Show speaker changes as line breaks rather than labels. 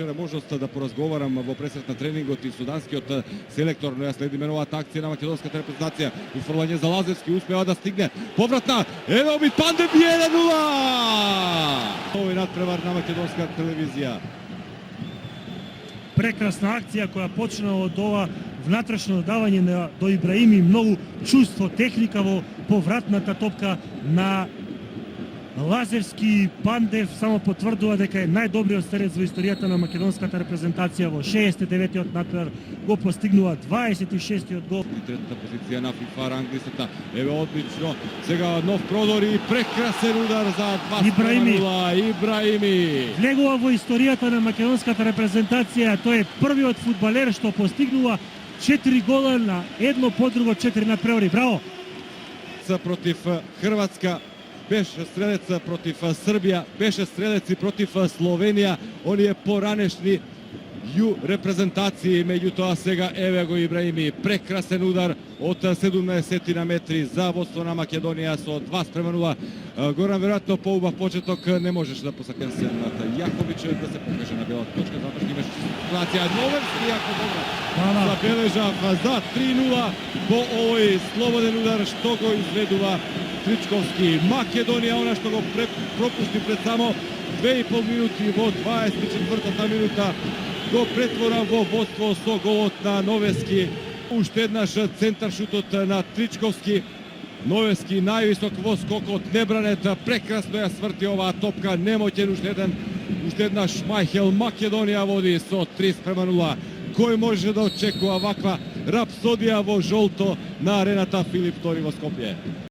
Можност да поразговарам во пресрет на тренингот и суданскиот селектор, но ја следиме новата акција на македонската репрезентација. Уфрлање за Лазевски, успева да стигне. Повратна, едно бит Пандев и 1-0! Овој надпревар на македонска телевизија.
Прекрасна акција која почна од ова внатрешно давање до Ибраими, многу чувство, техника во повратната топка на Лазевски. Пандев само потврдува дека е најдобриот стрелец во историјата на македонската репрезентација. Во 69-тиот надпревар го постигнува 26-тиот гол.
Третата позиција на FIFA ранглистата. Еве одлично. Сега нов продор и прекрасен удар за 2-0. Ибраими
влегува во историјата на македонската репрезентација. Тој е првиот фудбалер што постигнува 4 гола на едно по друго 4 надпревари. Браво!
Против Хрватска, беше стрелец против Србија, беше стрелец и против Словенија, оние поранешни ју репрезентации, меѓутоа сега еве го Ибраими, прекрасен удар од 17 на метри за водство на Македонија со 2-0. Горан веројатно по убав почеток не можеше да посакне сената. Јаковиќ да се покаже на белата точка, затоа што имаше ситуација. Новевски јако добра забележав за 3-0 по овој слободен удар што го изведува Тричковски. Македонија, она што го пропушти пред само 2,5 минути во 24-та минута, го претвора во водство со голот на Новевски. Уште еднаш центар шутот на Тричковски. Новевски највисок во скокот, небранет, прекрасно ја сврти оваа топка, немоќен уште еднаш Мајхел. Македонија води со 3-0. Кој може да очекува ваква рапсодија во жолто на арената Филип Тори во Скопје?